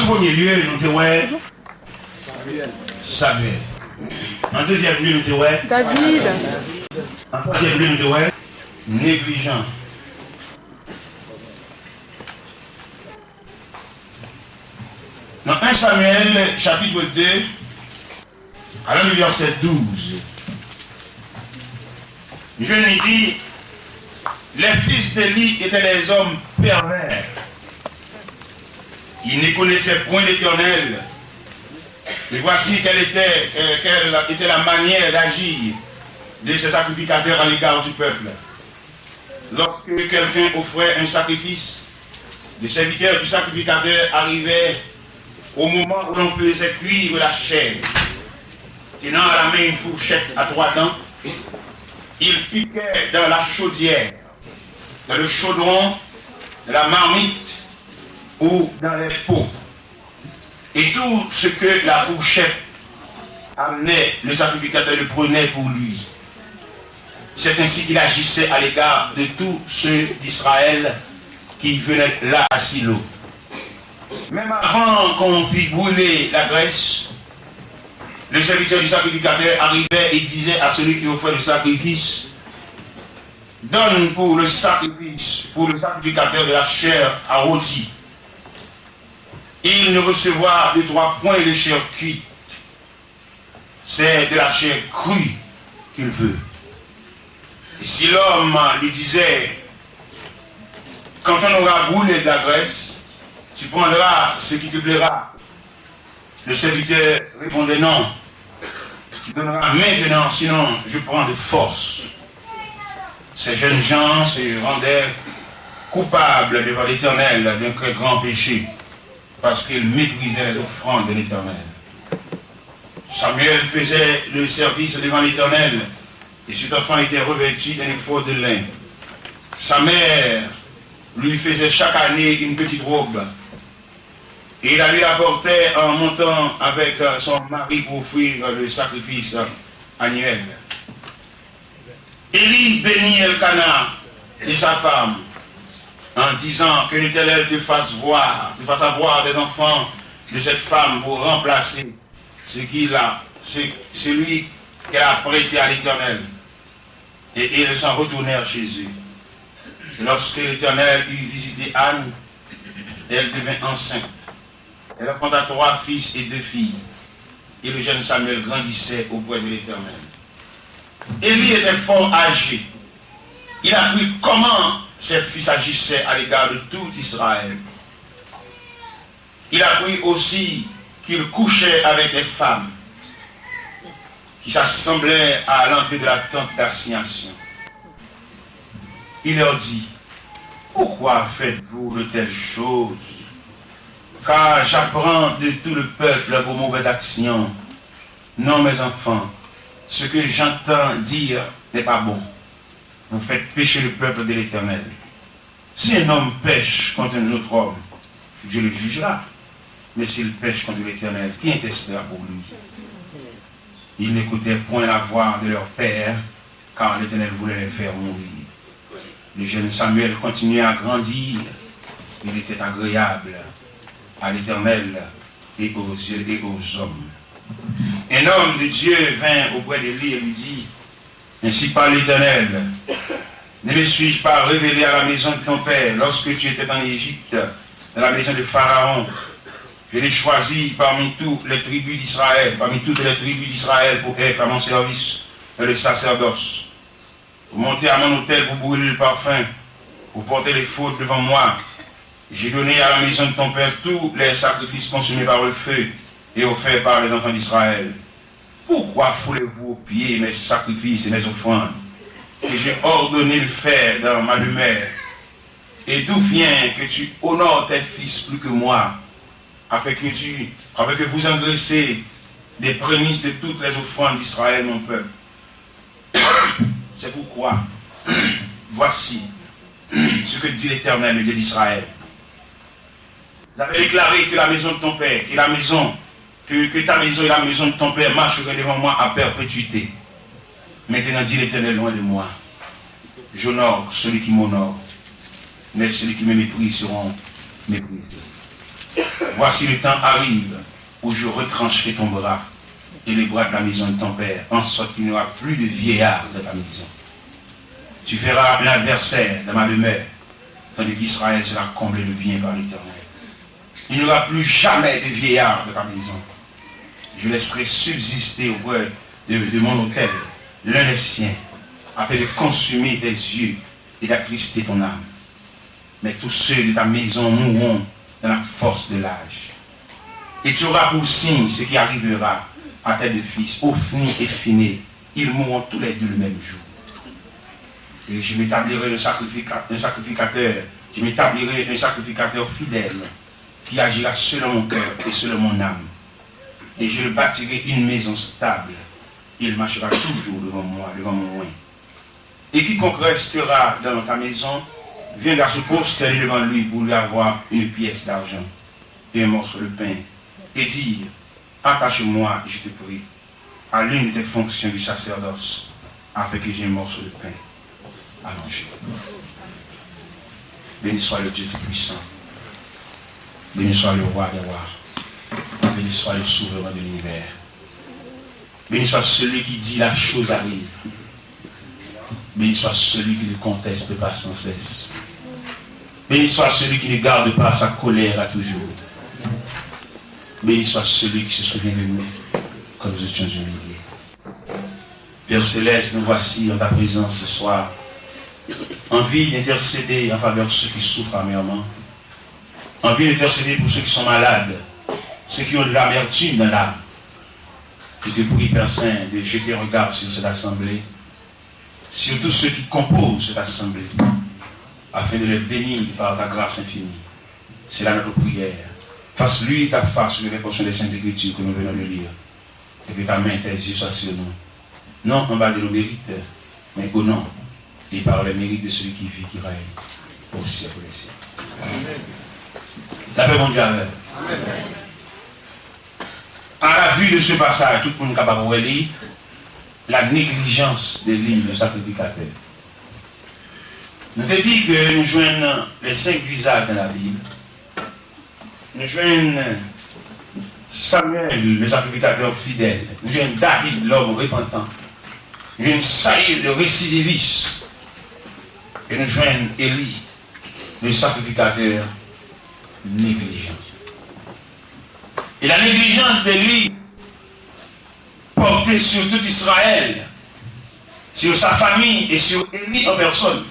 tout premier lieu, nous avons Samuel. En deuxième lieu, nous avons David. En troisième lieu, nous avons négligent. Dans 1 Samuel, chapitre 2, à le verset 12, je lui dis, les fils d'Élie étaient des hommes pervers. Ils ne connaissaient point l'Éternel. Et voici quelle était la manière d'agir de ces sacrificateurs à l'égard du peuple. Lorsque quelqu'un offrait un sacrifice, le serviteur du sacrificateur arrivait au moment où l'on faisait cuire la chair. Tenant à la main une fourchette à 3 dents, il piquait dans la chaudière, dans le chaudron, dans la marmite ou dans les pots. Et tout ce que la fourchette amenait, le sacrificateur le prenait pour lui. C'est ainsi qu'il agissait à l'égard de tous ceux d'Israël qui venaient là à Silo. Même avant qu'on fît brûler la graisse, le serviteur du sacrificateur arrivait et disait à celui qui offrait le sacrifice, donne pour le sacrifice, pour le sacrificateur de la chair à rôti. Il ne recevra de 3 points de chair cuite. C'est de la chair crue qu'il veut. Et si l'homme lui disait, quand on aura brûlé de la graisse, tu prendras ce qui te plaira. Le serviteur répondait non. Tu donneras maintenant, sinon je prends de force. Ces jeunes gens se rendaient coupables devant l'Éternel d'un très grand péché, parce qu'ils méprisaient les offrandes de l'Éternel. Samuel faisait le service devant l'Éternel, et cet enfant était revêtu d'un éphod de lin. Sa mère lui faisait chaque année une petite robe, et il la lui apportait en montant avec son mari pour offrir le sacrifice annuel. Élie bénit Elkana et sa femme, en disant que l'Éternel te fasse avoir des enfants de cette femme pour remplacer celui qu'elle a prêté à l'Éternel. Et ils s'en retournèrent chez eux. Lorsque l'Éternel eut visité Anne, elle devint enceinte. Elle enfanta 3 fils et 2 filles. Et le jeune Samuel grandissait auprès de l'Éternel. Élie était fort âgé. Il a appris comment ses fils agissaient à l'égard de tout Israël. Il a appris aussi qu'il couchait avec des femmes qui s'assemblaient à l'entrée de la tente d'assignation. Il leur dit, pourquoi faites-vous de telles choses? Car j'apprends de tout le peuple vos mauvaises actions. Non, mes enfants, ce que j'entends dire n'est pas bon. Vous faites pécher le peuple de l'Éternel. Si un homme pêche contre un autre homme, Dieu le jugera. Mais s'il pêche contre l'Éternel, qui intercédera pour lui? Ils n'écoutaient point la voix de leur père, car l'Éternel voulait les faire mourir. Le jeune Samuel continuait à grandir. Il était agréable à l'Éternel et aux yeux et aux hommes. Un homme de Dieu vint auprès d'Élie et lui dit, ainsi parle l'Éternel, ne me suis-je pas révélé à la maison de ton père lorsque tu étais en Égypte, dans la maison de Pharaon? Je l'ai choisi parmi toutes les tribus d'Israël, pour être à mon service dans le sacerdoce, pour monter à mon autel pour brûler le parfum, pour porter les fautes devant moi. J'ai donné à la maison de ton père tous les sacrifices consumés par le feu et offerts par les enfants d'Israël. Pourquoi foulez-vous aux pieds mes sacrifices et mes offrandes que j'ai ordonné de faire dans ma demeure? Et d'où vient que tu honores tes fils plus que moi, afin que vous engraissez des prémices de toutes les offrandes d'Israël, mon peuple? C'est pourquoi, voici ce que dit l'Éternel, le Dieu d'Israël. J'avais déclaré que la maison de ton père et la maison, que ta maison et la maison de ton père marcheraient devant moi à perpétuité. Maintenant, dit l'Éternel, loin de moi. J'honore celui qui m'honore, mais celui qui me méprise seront méprisés. Voici le temps arrive où je retrancherai ton bras et les bras de la maison de ton père, en sorte qu'il n'y aura plus de vieillard de ta maison. Tu feras l'adversaire de ma demeure, tandis qu'Israël sera comblé de bien par l'Éternel. Il n'y aura plus jamais de vieillard de ta maison. Je laisserai subsister auprès de mon autel l'un des siens, afin de consumer tes yeux et d'attrister ton âme. Mais tous ceux de ta maison mourront dans la force de l'âge. Et tu auras pour signe ce qui arrivera à tes deux fils, Ophni et Phiné. Ils mourront tous les deux le même jour. Et je m'établirai un sacrificateur, je m'établirai un sacrificateur fidèle qui agira selon mon cœur et selon mon âme. Et je le bâtirai une maison stable. Il marchera toujours devant moi, devant mon oin. Et quiconque restera dans ta maison viendra se prosterner devant lui pour lui avoir une pièce d'argent et un morceau de pain et dire: attache-moi, je te prie, à l'une de tes fonctions du sacerdoce, afin que j'ai un morceau de pain à manger. Béni soit le Dieu Tout-Puissant. Béni soit le Roi des Rois. Béni soit le Souverain de l'univers. Béni soit celui qui dit la chose arrive. Béni soit celui qui ne conteste pas sans cesse. Béni soit celui qui ne garde pas sa colère à toujours. Béni soit celui qui se souvient de nous comme nous étions humiliés. Père Céleste, nous voici en ta présence ce soir, envie d'intercéder en faveur de ceux qui souffrent amèrement, envie d'intercéder pour ceux qui sont malades, ceux qui ont de l'amertume dans l'âme. Je te prie, Père Saint, de jeter un regard sur cette assemblée, sur tous ceux qui composent cette assemblée, afin de les bénir par ta grâce infinie. C'est là notre prière. Fasse-lui ta face sur les portions des Saintes Écritures que nous venons de lire, et que ta main, tes yeux soient sur nous. Non en bas de nos mérites, mais au nom et par les mérites de celui qui vit, qui règne, au siècle des siècles. La paix mondiale. À la vue de ce passage, tout le monde est capable de lire la négligence des lignes de sacrificateur. Nous te dit que nous joignons les 5 visages dans la Bible. Nous joignons Samuel, le sacrificateur fidèle. Nous joignons David, l'homme repentant. Nous joignons Saïl, le récidiviste. Et nous joignons Élie, le sacrificateur négligent. Et la négligence d'Élie portait sur tout Israël, sur sa famille et sur Élie en personne.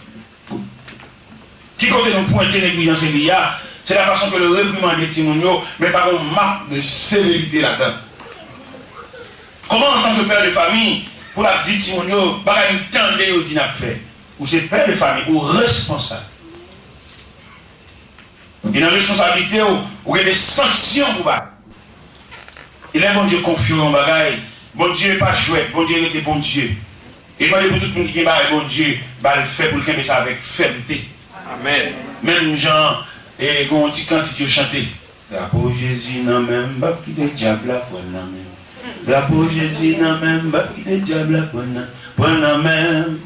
Qui compte nous pointer négligence Élia, c'est la façon que le réprimande des Timonio, mais par une marque de sévérité là-dedans. Comment en tant que père de famille, pour la petite Timonio, par une tendée au fait, ou c'est père de famille, ou responsable. Et dans la responsabilité, où il y a des sanctions pour ça. Il est bon Dieu confiant en bagaille. Bon Dieu n'est pas chouette, bon Dieu était bon Dieu. Et moi, pour tout le monde qui est bon Dieu, le fait pour le faire ça avec fermeté. Amen. Même Jean, et quand on dit quand il chanté. La pour Jésus n'a même pas qui des diables pour la même. La pour Jésus n'a même pas qui des diables pour la même. Pour la même,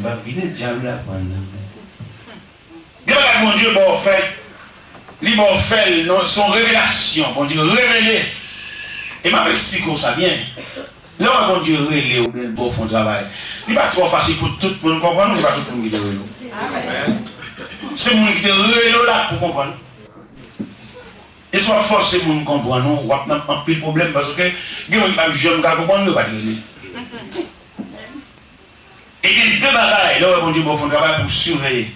pas qui des diables pour la même. Regarde mon Dieu, bon fait. Il va faire son révélation, bon Dieu révélé. Et m'a expliqué ça bien. Là, bon Dieu révélé au bon fond de travail. Il n'est pas trop facile pour tout le monde comprendre, c'est pas tout le monde qui est révélé. C'est le monde qui est révélé là pour comprendre. Et soit forcé pour nous comprendre, on va un peu de problème parce que il y a des gens qui comprennent, ne pas révélé. Et il y a deux bagailles, là, bon Dieu bon fond de travail pour surveiller.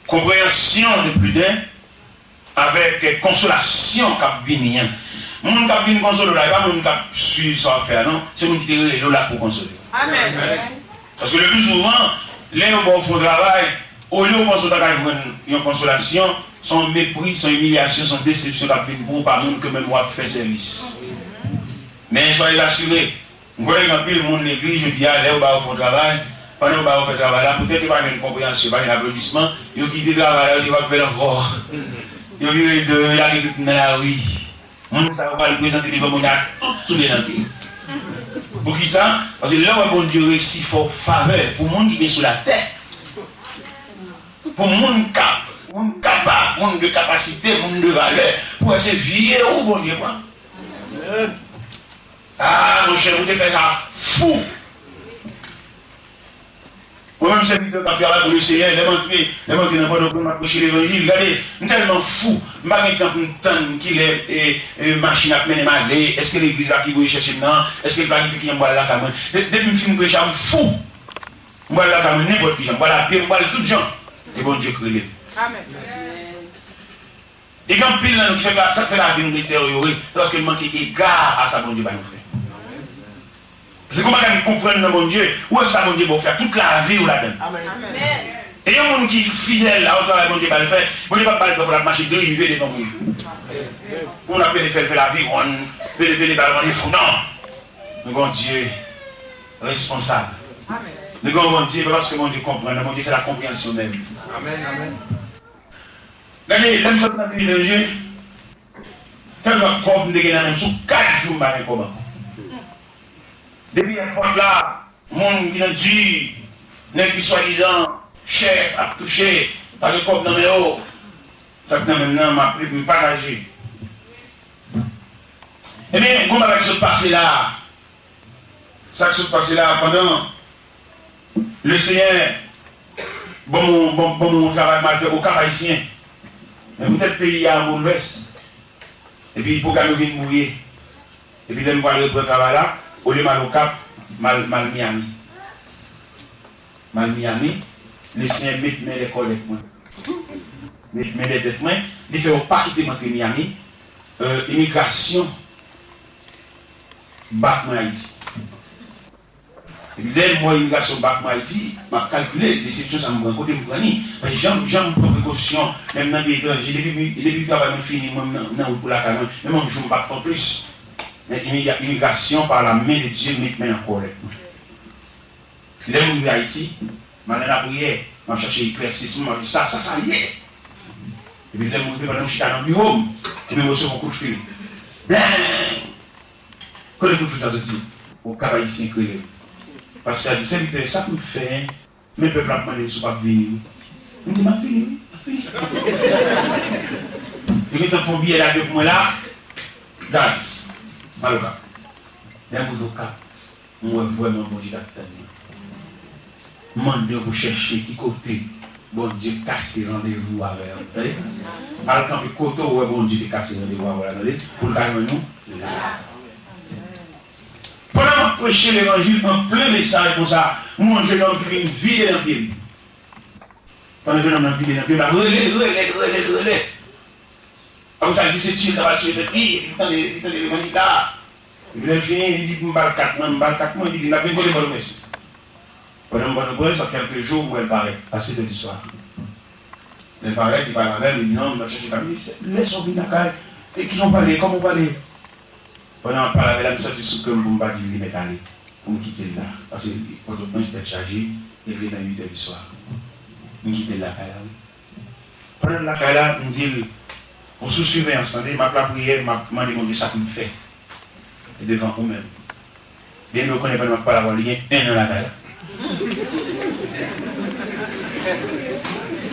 Compréhension de plus d'un. Avec consolation qui vient. Les gens qui viennent consoler, là, pas les gens qui suivent sans faire, non. C'est les gens qui sont là pour consoler. Amen. Parce que le plus souvent, les gens qui font travail, au lieu de consoler une consolation, son mépris, son humiliation, son déception qui viennent pour pas même que même moi faire service. Mais soyez assurés, vous voyez qu'un peu le monde l'église, je dis, allez, on va faire travail. Pendant qu'on va faire travail là, peut-être pas une compréhension, pas un applaudissement, ils ont quitté le travail là, ils vont faire encore. Ils ont vu de l'agriculture dans la rue. On ça va le présenter devant mon âge, tout les langues. Pour qui ça? Parce que là, on va Dieu récit fort faveur pour le monde qui vient sur la terre. Pour le monde monde capable, monde de capacité, monde de valeur, pour essayer de vivre ou bon Dieu, moi. Ah, mon cher, vous devez faire ça fou. Moi-même, c'est plutôt quand il y a le Seigneur, les montrer dans le monde, m'approcher l'évangile. Regardez, je suis tellement fou. Je ne sais pas qu'il est machine à mener ma lait. Est-ce que l'église a qui veut chercher maintenant? Est-ce que le planifie qui est là quand même? Depuis que je suis prêché, je suis fou. Je suis là quand même, n'importe qui. Je suis là, je suis là, tout gens. Et bon Dieu crée. Amen. Et quand pile, ça fait la vie nous détériorer lorsque nous manquons d'égard à ça, bon Dieu va nous faire. C'est comment on comprend dans mon Dieu, où est-ce que mon Dieu va faire toute la vie ou la donne. Amen. Et il y a un monde qui est fidèle à autant que mon Dieu va le faire. Mon Dieu va pas pour la marcher dériver des noms. On a pu faire la vie, on peut les ballons des fous. Non. Nous avons Dieu responsable. Nous avons Dieu parce que mon Dieu comprend. Mon Dieu c'est la compréhension même. Amen. Amen. Regardez, l'homme qui a été de Dieu, quand on a comme des gens sous 4 jours, comment. Depuis un point là, le monde qui a dû, n'est soi-disant, chef à toucher, par le corps dans mes hauts. Ça fait maintenant, m'a pris me partager. Eh bien, comment va se passer là? Ça se passe là pendant le Seigneur, bon travail mal fait au Cap haïtien. Mais peut-être le pays a un mauvais. Et puis il faut qu'elle vienne mourir. Et puis, on va le travail là. Au lieu mal au Cap, mal Miami. Mal Miami, les Seigneurs mettent les collègues. Mettent les têtes. Ils font pas quitter Miami. Immigration. Bac Haïti. Et puis, dès moi, immigration Bac Haïti, je calculé, déception, ça me prend côté de mais j'aime prendre précaution, même dans les étrangers, depuis le travail, je finis, pour la caméra, même je ne me bats pas plus. L'immigration par la main de Dieu met en colère. Là où je vais à Haïti, je vais à la prière, je vais chercher l'éclaircissement, je vais ça y est. Et puis là où je vais dans le bureau, je vais recevoir un coup de fil. Blanc! Quand le coup de fil ça se dit, au cas haïtien créé. Parce que ça dit, c'est ça que me fait, mes peuples ont demandé si je ne pas venir. Je dis, je vais venir. Et quand on fait un billet là, pour moi là, guys. Maloka, d'un coup de cas, moi vraiment bon Dieu d'acteur. Mandez pour chercher qui côté, bon Dieu casser rendez-vous avec vous. Alors quand le côté où bon Dieu casser rendez-vous avec pour le carrément nous. Pendant que prêcher l'évangile en plein message comme ça, moi je l'ai vu une vie dans le pied. Pendant que je l'ai vu dans le pied, relais. Comme ça, il dit, c'est tu vas tuer le pied, il dit, l'évangile là. Il a fini, il dit, je me balle 4 mois, il dit, il a bien volé bonne messe. Pendant une bonne presse, quelques jours où elle paraît, à 7 h du soir. Elle paraît, il parle avec elle, il dit, non, je vais chercher la vie, laisse-moi venir à la et qu'ils ont parlé, comment on parlait. Pendant qu'on parle avec elle, je me suis dit, sous que je ne peux pas dire, il m'est allé, pour me quitter là. Parce que quand on pense était chargé, il vient à 8 h du soir. Je me quitte là, pendant la caille, on dit, on se suivait ensemble, ma prière, m'a demandé ça qu'il me fait. Et devant vous-même. Bien, nous ne connaissons pas la voix, il y a un an la caille.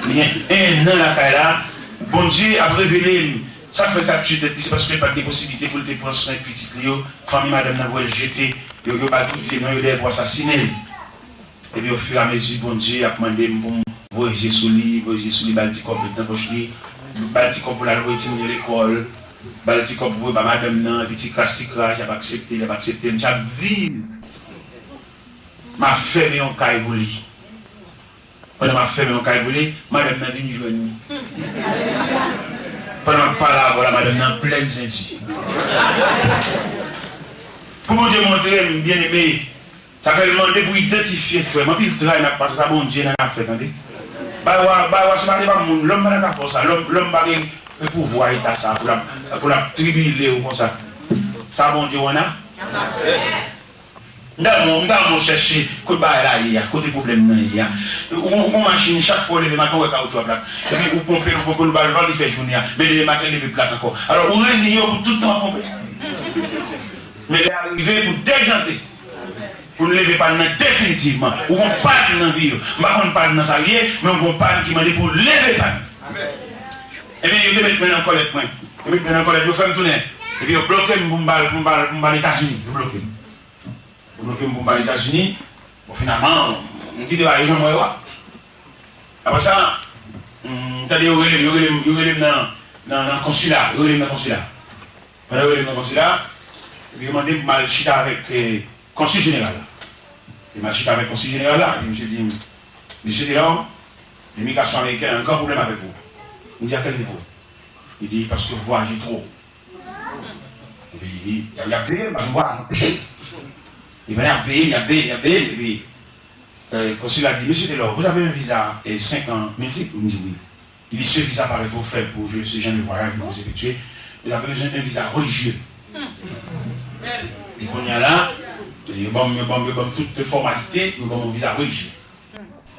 Il y a un an la caille là. Bon Dieu a révélé, ça fait 4 jours, c'est parce qu'il n'y a pas de possibilité pour te prendre soin de petit Léo, famille madame n'a pas jeté, il n'y a pas tout les noms pour assassiner. Et puis au fur et à mesure, bon Dieu a demandé pour voyager sous lui, Balticop, le temps Balticop pour la retirer de l'école, Balticop pour madame nan, petit crash, j'ai pas accepté, j'ai vu. Ma fermé en caille pour lui. Pendant ma fermé en caille pour lui, madame n'a venu joindre. Pendant que là, voilà, madame n'a pleine ceinture. Pour mon Dieu montrer, bien aimé, ça fait demander pour identifier frère. Moi, puis le travail n'a pas ça, bon Dieu n'a pas fait, attendez. C'est pas mon l'homme n'a pas fait ça, l'homme va le pouvoir état ça, pour la tribuler ou comme ça. Ça, bon Dieu, on a. Nous chercher côté là, il y a côté problème là, on machine chaque fois lever matin on caoutchouc plat. Et puis on pomper le bal il fait journée, mais le matin lever plat encore. Alors on résigne pour tout le temps pomper. Mais arriver pour déjanter. Pour ne lever pas définitivement. Ou on parle dans la vie. On ne parle pas dans sa vie, mais on parle qui m'a dit pour lever pas. Et bien, ils mettent maintenant en colère. Ils mettent maintenant en colère, ils font tourner. Et puis, ils bloquent les États-Unis. Ils bloquent. Ils bloquent les États-Unis. Bon, finalement, on dit que les gens vont voir. Après ça, c'est-à-dire, ils relèvent dans le consulat. Ils relèvent dans le consulat. Ils relèvent dans le consulat. Et puis, ils m'ont dit que je suis avec le consul général. Et je suis avec le consul général là. Et je me suis dit, monsieur Delors, l'immigration américaine a un grand problème avec vous. Il me dit à quel niveau? Il dit parce que vous voyagez trop. Et puis il dit, il y a payé, parce que vous voyagez. Il va y payer, il y a payé. Et puis le consul a dit, monsieur Delors, vous avez un visa et 5 ans multiple? Il me dit oui. Il dit, ce visa paraît trop faible pour ce genre de voyage que vous effectuez. Vous avez besoin d'un visa religieux. Et qu'on y a là, il y a toutes les formalités, il y a un visa religieux.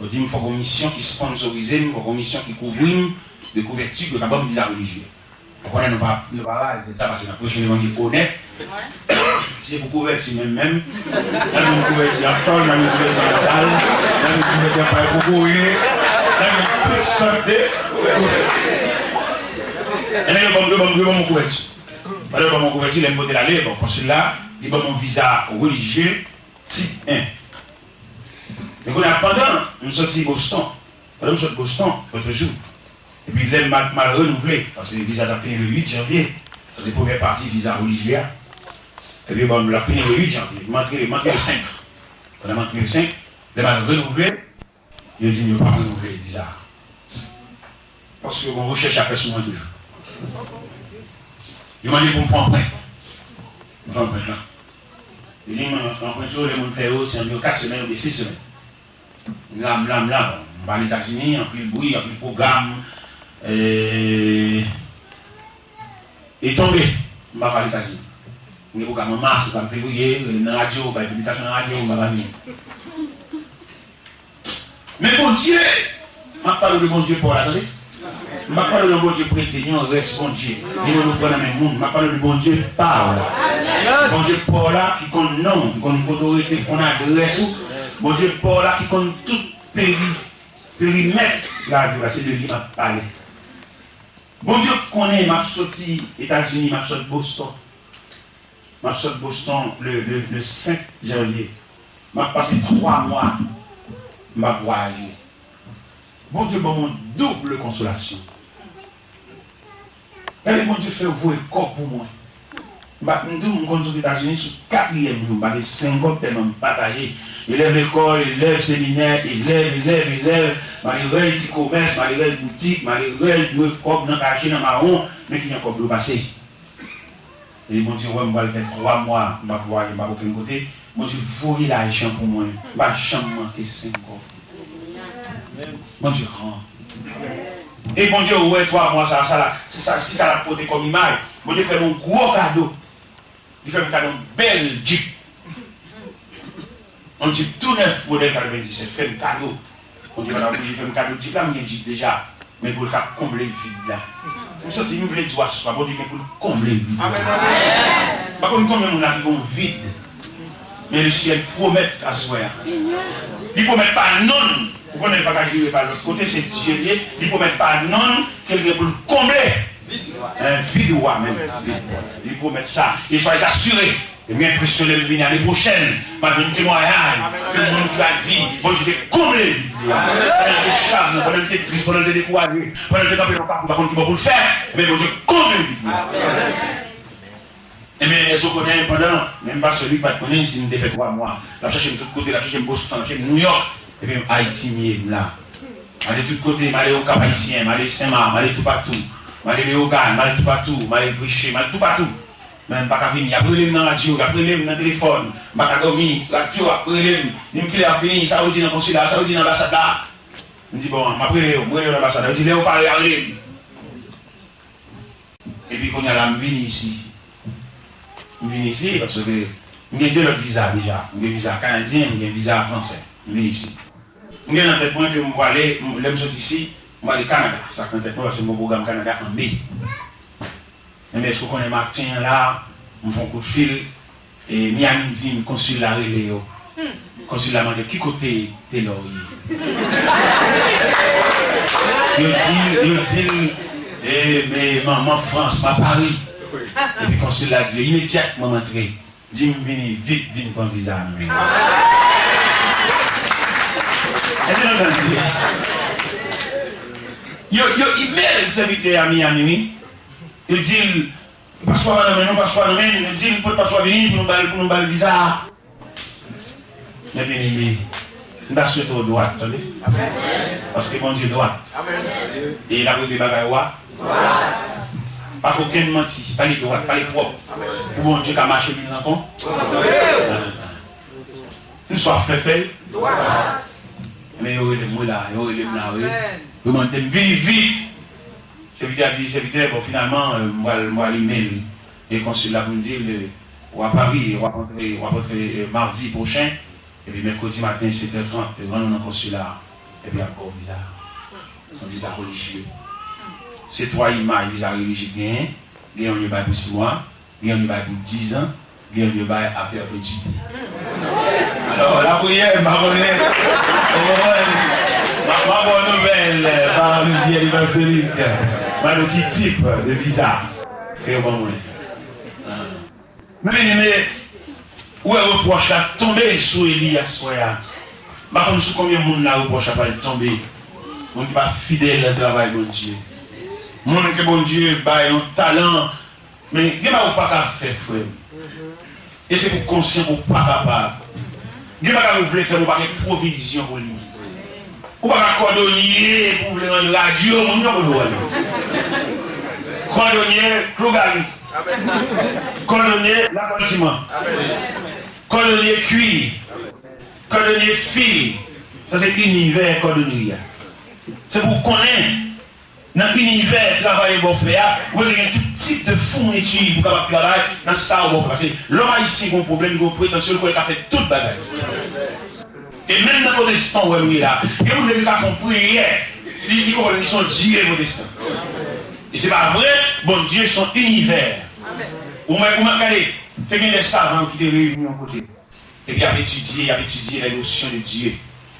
On dit qu'il faut une mission qui sponsorise, il faut une mission qui couvre de couverture, de un visa religieux. Pourquoi on ne va pas c'est ça parce que la prochaine fois qu'il connaît, si vous couvertir même, la même couverture en tol, la même couverture en tal, la même couverture en paille pour courir, la même toute sorte de. Et là, il y a mon couverture. Il y a mon couverture, il y a un l'aller, bon, pour cela, il y a mon visa religieux type 1. Et pendant, nous sommes sortis Boston. Pendant nous sommes sortis Boston, l'autre jour. Et puis, l'aile mal renouvelé. Parce que le visa a fini le 8 janvier. C'est la première partie visa religieux. Et puis, bon, on a fini le 8 janvier. On a montré le 5. On a montré le 5. L'aile mal renouvelé. Il a dit, il ne va pas renouveler le visa. Parce qu'on recherche après souvent toujours. Il m'a dit pour me faire un prêt. Je vais faire un prêt là. Il dit, en prêt, les gens font c'est en 4 semaines ou 6 semaines. Là, on va aux États-Unis, on a pris le bruit, on a pris le programme. Et tombé, on va aux États-Unis. On a pris le programme en mars, on va février, dans la radio, on va publication dans la radio, on va venir. Mais bon Dieu, je ne parle pas de bon Dieu pour l'attendre. Je ne parle pas de bon Dieu prêter, nous reste bon Dieu. Nous ne prenons même monde. Je parle de bon Dieu parle. Bon Dieu pour là qui compte nom, qui compte autorité, qu'on adresse. Bon Dieu pour là qui compte tout périmètre. Là, c'est de lui qui m'a parlé. Bon Dieu connaît, m'a sorti États-Unis, m'a sorti Boston. M'a sorti Boston le 5 janvier. M'a passé 3 mois. M'a voyagé. Bon Dieu m'a mon double consolation. Et bon Dieu fait vous un corps pour moi. Nous sommes aux États-Unis sur 4e jour, les 50 tellement bataillés. Élève l'école, élève séminaire, élève, malgré les commerces, malgré les boutiques, malgré les corps dans caché dans marron, mais qui n'y a pas de passé. Et bon Dieu, on va le faire 3 mois, on va voir, on va aucun côté. Bon Dieu, voyez l'argent pour moi, je ne vais jamais manquer 5 ans. Bon Dieu, grand. Et bon Dieu, ouais, 3 mois, c'est ça, ce qui ça l'a porté comme image. Bon Dieu fait un gros cadeau. Il fait un cadeau bel Jeep. On Jeep tout neuf, modèle 97, fait un cadeau. On dit, madame, j'ai fait un cadeau Jeep là, mais Jeep déjà. Mais pour le cas, combler le vide là. Je me suis dit, je voulais dire, bon Dieu, pour combler le vide. Par contre, combien on a qui vide. Mais le ciel promet à ce moment. Il ne promet pas non. Vous ne pouvez pas jouer par l'autre côté, c'est Dieu lié. Il ne promet pas non, quelqu'un pour le combler. Un vide ou même. Il promet ça. Il soit assuré. Et bien impressionné de venir l'année prochaine. Par un témoignage. Que le monde a dit. Bon, je vais combler. Pendant que charme, pendant que triste, pendant que découragé, pendant que tu par contre, tu vas le faire. Mais bon, je vais combler. Et bien, est-ce qu'on connaît pendant, même pas celui qui va te connaître, si nous avons fait 3 mois. La cherche de tous côtés, la cherche de Boston, la cherche de New York. Et bien, Haïti, là. Aller de tous côtés, aller au Cap Haïtien, aller Saint-Marc, aller tout partout. Aller au Ghana, aller tout partout, aller Briché, aller tout partout. Même pas qu'à venir, après les dans la radio, après les dans le téléphone, pas qu'à dormir, la radio, après les, il me dit à venir, ça veut dire dans le consulat, ça veut dire dans l'ambassade là. Je dis bon, après les, moi dans l'ambassade, je dis Léo, parlez à lui. Et puis quand il y a là, je viens ici. Je viens ici parce que j'ai 2 autres visas déjà. J'ai un visa canadien, j'ai un visa français. Je viens ici. J'ai dans tête point que je vais aller, je vais sortir ici, je vais aller au Canada. Ça dans tête point parce que mon programme Canada en B. Mais est-ce qu'on est matin là, on fait un coup de fil et Miami dit, consul la relais. consulat m'a dit, qui côté t'es là? Il dit, mais maman France, ma Paris. Et puis le consulat dit, immédiatement m'entrer. Dis-moi, vite, viens pour un visa. Il met le serviteur à Miami. Il dit, passeport à nous, passeport à nous, il dit, pour le passeport venir pour nous faire le visa. Mais bien aimé, nous avons souhaité au droit, attendez. Parce que mon Dieu droit. Et il a pris des bagages droits. Pas aucun menti, pas les droits, pas les propres. Pour mon Dieu qui a marché, il n'a pas. Tout soit fait. Mais il y a des mots là, il y a des mots là. Vous m'en dites vite. Serviteur a dit, serviteur, bon finalement, moi l'email. Et consulat pour me dire, ou à Paris, on va rentrer mardi prochain. Et puis mercredi matin, 7h30, on est dans le consulat. Et puis encore bizarre. Un visa religieux. C'est 3 images, visa religieux gagnent. Gagnent on y va pour 6 mois. Gagnent on y va pour 10 ans. Gagnent on y va à perpétuité. Alors la prière, ma bonne nouvelle, par le biais évangélique. Qui type de visa. Très bon. Mais où est reproche à tomber sur Elias? Par contre, sous combien de monde là reproche à tomber? On n'est pas fidèle au travail de Dieu. Mon que bon Dieu a un talent, mais il n'y a pas faire, frère. Et c'est pour conscient pour pas capable. Il n'y a pas de faire pas de provision pour lui. Ou pas cordonnier pour le radio, on n'y a pas de cordonnier, Clogali. Cordonnier, l'accordiment. Cordonnier cuir. Cordonnier fil. Ça c'est l'univers cordonnier. C'est pour connaître dans l'univers travail bon faire, vous avez tout type de fourniture pour capable travailler dans ça bon parce que l'homme ici a un problème, il a prétention qu'il a fait toute bagaille. Et même dans le protestant où il est là, il y a des gens qui font prière, ils sont Dieu protestant. Et c'est pas vrai, bon Dieu son univers. Ou même regardez, tu as des savants qui te réunis en côté. Et puis il a étudié les notions de Dieu.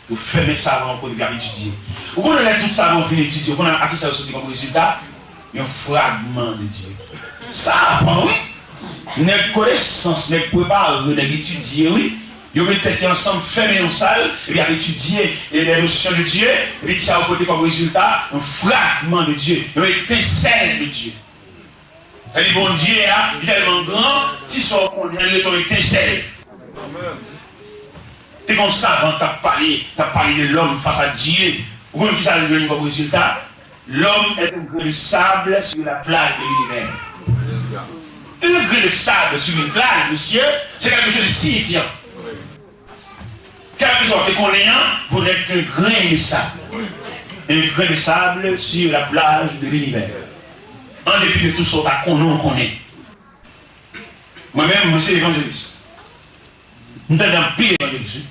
Vous fermez ça avant pour étudier. Vous connaissez tout ça avant pour étudier. Vous connaissez à qui ça sorti comme résultat? Un fragment de Dieu. Ça avant, oui. Vous avez connaissance, vous avez préparé, vous avez étudié, oui. Vous mettez peut-être ensemble, fermez une salle, et puis étudier les notions de Dieu, et puis ça va porter comme résultat un fragment de Dieu, une étincelle de Dieu. C'est-à-dire, bon Dieu est tellement grand, si son qu'on a une étincelle. Et comme ça, quand tu as parlé de l'homme face à Dieu, vous voyez qui ça donne comme résultat? L'homme est un grain de sable sur la plage de l'univers. Un grain de sable sur une plage, monsieur, c'est quelque chose de signifiant. Quelque chose de connaissant, vous n'êtes qu'un grain de sable. Un grain de sable sur la plage de l'univers. En dépit de tout ce qu'on connaît. Moi-même, je suis évangéliste. Nous sommes dans le pire évangéliste.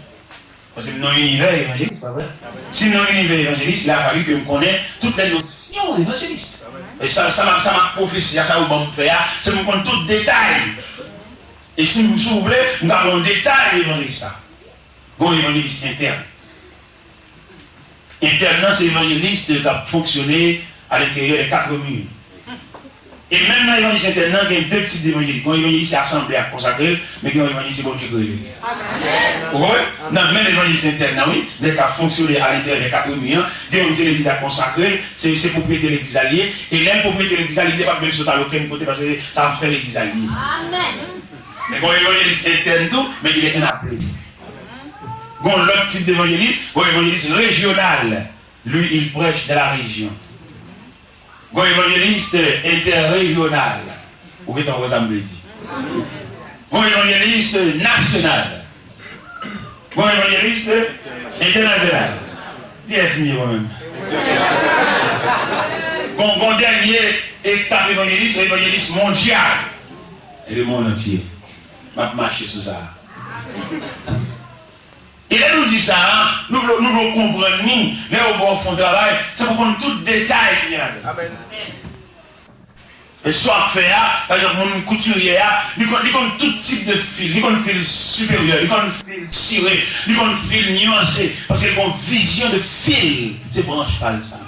Parce que dans l'univers évangéliste, pas vrai? Si dans l'univers évangéliste, il a fallu que je connaisse toutes les notions d'évangéliste. Et ça m'a prophétisé, ça va me faire, c'est pour connaître tout détail. Et si vous vous voulez, nous avons un détail d'évangéliste. Bon évangéliste interne. Interne, c'est l'évangéliste qui a fonctionné à l'intérieur des 4 murs. Et même dans l'évangéliste interne, il y a 2 types d'évangélistes. Un évangéliste assemblé à consacrer, mais un évangéliste bon qui est créé. Vous voyez? Dans même l'évangéliste interne, oui, dès qu'il a fonctionné à l'intérieur des 4 murs, dès qu'on dit l'église à consacrer, c'est propriété de l'église alliée. Et l'impropriété de l'église alliée, il n'est pas même sur l'aucun côté parce que ça va faire l'église alliée. Amen. Mais quand l'évangéliste interne tout, mais il est un appelé. Bon, l'autre type d'évangéliste, bon, évangéliste régional, lui, il prêche de la région. Bon, évangéliste interrégional, ou qu'est-ce qu'on vous a dit? Bon, évangéliste national. Bon, évangéliste international. Qui est-ce mieux, moi-même? Bon, dernier étape évangéliste mondial. Et le monde entier. Va marcher sur ça. Et là, nous dit ça, hein? Nous voulons comprendre, nous, là, au bon fond de travail, c'est pour prendre tout détail qu'il y a. Amen. Et soit fait, par exemple, mon couturier, il connaît tout type de fil, il connaît fil supérieur, il connaît fil ciré, il connaît fil nuancé, parce qu'il a une vision de fil. C'est branchal ça.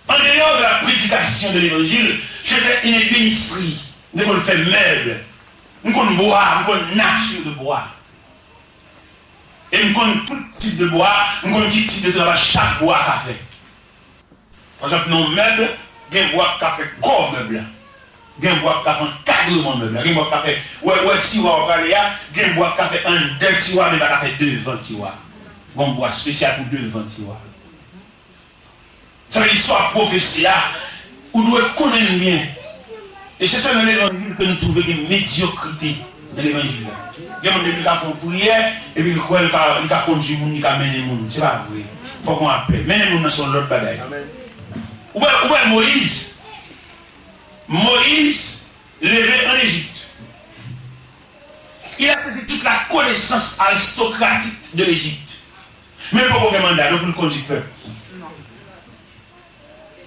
En dehors de la prédication de l'évangile, je fais une ébénisserie, on fait meuble, on connaît bois, on connaît nature de bois. Et on connaît tout type de bois, on connaît quel type de travail chaque bois a fait. Par exemple, nos meubles, il y a un bois qui a fait corps meuble. Il y a un bois qui a fait encadrement meuble. Il y a un bois qui a fait, ouais, tiroir, il y a un bois qui a fait un deux tiroirs, mais il a fait devant tiroirs. Il y a un bois spécial pour devant tiroirs. Ça veut dire, soit prophétie, on doit connaître bien. Et c'est ça dans l'évangile que nous trouvons une médiocrité dans l'évangile. Il y a des gens qui font prière, et puis ils croient qu'il a conduit les gens, il a mené les gens. Ce n'est pas vrai. Il faut qu'on appelle. Mené les gens dans son autre bagaille. Où est Moïse? Moïse, levé en Égypte. Il a fait toute la connaissance aristocratique de l'Égypte. Même pas pour le mandat, donc pour le conduire le peuple.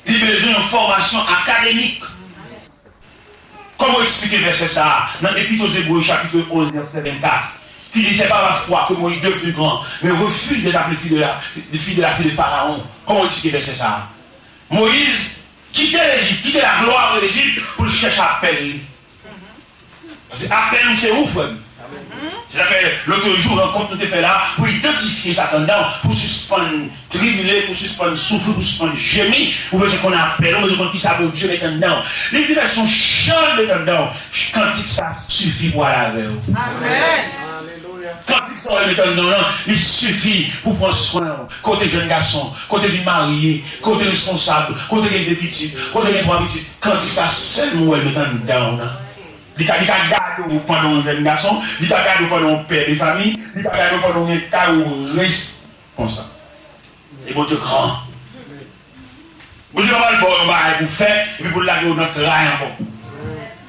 Il a besoin d'une formation académique. Comment expliquer verset ça? Dans l'Épître aux Hébreux, chapitre 11, verset 24, qui dit c'est pas la foi que Moïse est plus grand, mais refuse d'être appelé fille de la fille de Pharaon. Comment expliquer verset ça? Moïse quittait l'Égypte, quittait la gloire de l'Égypte pour chercher appel. Parce que appel, c'est ouf. C'est ça que l'autre jour, rencontre nous fait là, pour identifier Satan dedans, pour suspendre tribuler, pour suspendre souffler, pour suspendre gémir, pour besoin qu'on appelle, pour besoin qu'on qui ça Dieu met dedans. Les libérations chantent dedans. Quand ça suffit pour aller avec eux. Amen. Quand ils sont dedans, il suffit pour prendre soin. Côté jeune garçon, côté du marié, côté responsable, côté des petits, côté des trois petits. Quand ça seulement elle met dedans. Il a gardé pendant un jeune garçon, il a gardé pendant un père de famille, il a gardé pendant un cas où il reste comme ça. Et bon Dieu grand. Bon Dieu va le bon pour faire, et puis pour l'aller notre rail encore.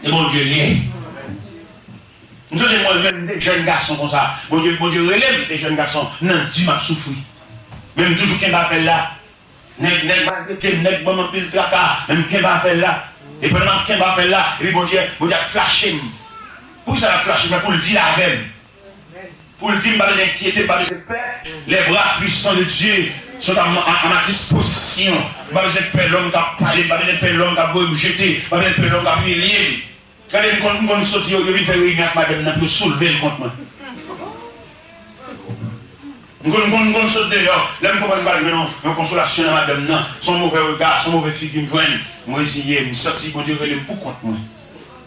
Et bon Dieu lié. Nous sommes moi-même des jeunes garçons comme ça. Bon Dieu relève des jeunes garçons. Non, Dieu m'a souffert. Même toujours qu'un appelle là. N'est pas mon pile tracas, même qu'un appelle là. Et pendant qu'un appelle là, et puis bon Dieu a flashé. Pour ça a flashé, mais pour le dire la veine. Pour le dire, pas besoin d'inquiéter, pas besoin de peur. Les bras puissants de Dieu sont à ma disposition. Pas besoin de peur l'homme qui a parlé, pas besoin de peur l'homme qui a beau jeter, pas besoin de peur l'homme qui a humilié. Quand on sortit, on vient faire réunion avec madame, on soulever le compte. On saute dehors, là, on ne comprend pas, consolation à madame, son mauvais regard, son mauvais figure, moi, essayé, je me sens bon Dieu, pour contre moi.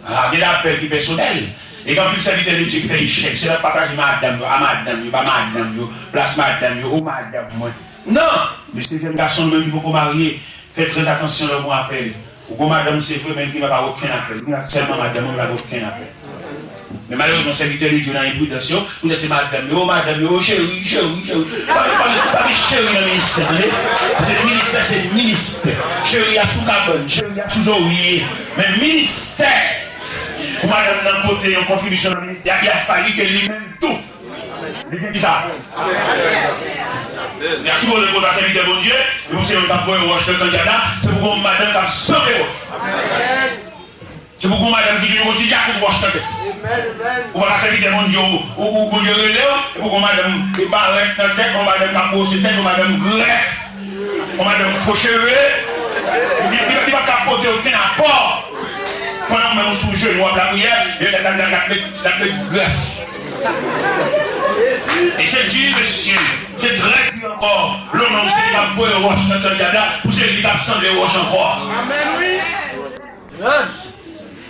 Ah, il y a l'appel qui est personnel. Et quand il s'agit de Dieu qui fait échec, c'est là partager madame, à madame, pas madame, place madame, ou madame, moi. Non! Mais c'est un garçon même qui va marier, faites très attention à mon appel. Ou madame, c'est vrai, même qui ne va pas aucun appel. Il y a seulement madame, on ne va aucun appel. Mais malheureusement, serviteur de Dieu dans l'imputation, vous êtes madame, chérie. Pas chérie dans le ministère. Parce que le ministère, c'est le ministère. Chérie à sous cabane, chérie à sous oreiller. Mais le ministère, pour madame d'un côté, en contribution dans le ministère, il a fallu que lui-même tout. Qui ça? C'est si vous voulez pour la serviteur de Dieu, et vous savez, on a beau roche de candidat, c'est pour que madame a sauvé roche. C'est pour que madame qui dit au quotidien pour roche de tête. Ou pas la serviteur de Dieu, ou pour Dieu relève, et pour que madame est pas recte de tête, ou madame a posé tête, ou madame greffe, ou madame fauchevé, il va capoter aucun apport. Pendant que nous sommes sous genou à la prière, il y a la greffe. Et c'est Dieu de ciel, c'est très qui encore. L'homme c'est qui va pour les roches dans le candidat, ou c'est qui va absenter les roches encore. Amen, oui.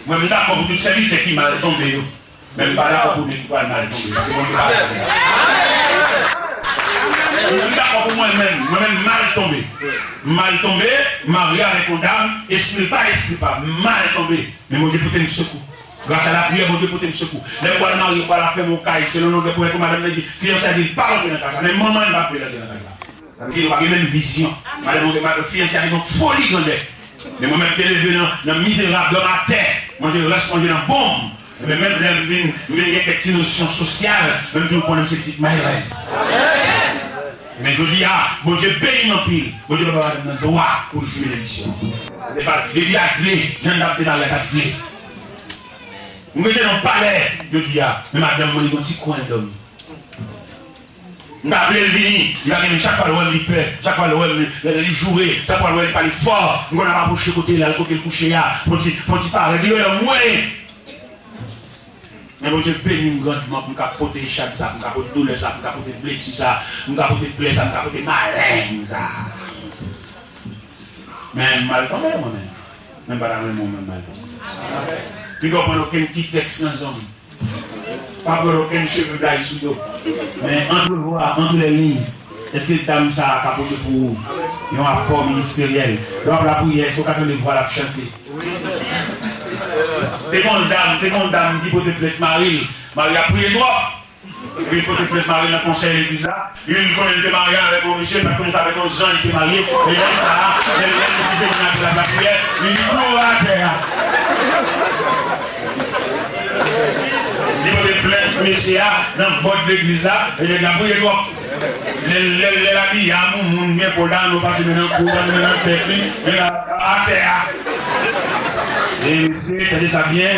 Moi, je suis d'accord pour tout service qui mal tombé. Même pas là pour nous mal tombé. C'est bon, je suis d'accord pour moi-même mal tombé. Mal tombé, marié avec une dame, esprit pas, mal tombé. Mais mon Dieu peut tenir secours. Grâce à la prière, mon Dieu peut tenir secours. Les fois mariés, on va faire mon caille, c'est le nom de pour que madame dit, fiancée dit, pas rentrer dans la casa. Mais maman ne va pas rentrer dans la casa. Ça veut dire qu'il n'y a pas même vision. Madame, fiancée a une folie grande. Mais moi-même, qui est élevé dans misérable, dans la terre, moi je reste manger dans la bombe. Mais même il y a quelques notions sociales, même si vous prenez cette petite malheureuse. Mais je dis, ah, bon Dieu paye mon pile. Bon Dieu va avoir un droit pour jouer l'émission. Et puis, à clé, j'en ai dans la clé. Vous mettez dans le palais, je dis, ah, mais madame, on est un petit coin d'homme. On a appelé le vini, il a gagné chaque fois le il perd, chaque fois le jouer, chaque fois le parle fort, on a pas bouché côté là, le côté couché là, faut il parler, il est moins. Mais bon Dieu bénit grandement pour capoter chaque ça, pour capoter douleur ça, pour capoter blessure ça, pour capoter plaie ça, pour capoter malin ça. Mais mal tombé moi-même. Même pas dans le monde même mal tombé. Tu ne comprends aucun petit texte dans le zone. Pas aucun cheveu blague sous dos. Mais entre les lignes, est-ce que dame ça a capoté pour vous? Il y a un rapport ministériel. Donc la prière, il faut qu'à les voix la chanter. T'es mon dame qui peut te plaire Marie. Marie a prié droit. Et puis il peut te plaire Marie dans le conseil de l'église là. Il connaît le mariage avec mon monsieur, parce qu'on avec nos gens qui étaient mariés. Et là, ça, il a la prière. Il dit tout à terre. Il peut te plaire monsieur dans le bord de l'église là. Et il a prié droit. Les habits, il y a un monde bien pour là, nous passons maintenant pour maintenant technique, mais à terre. Et monsieur, c'est ça bien,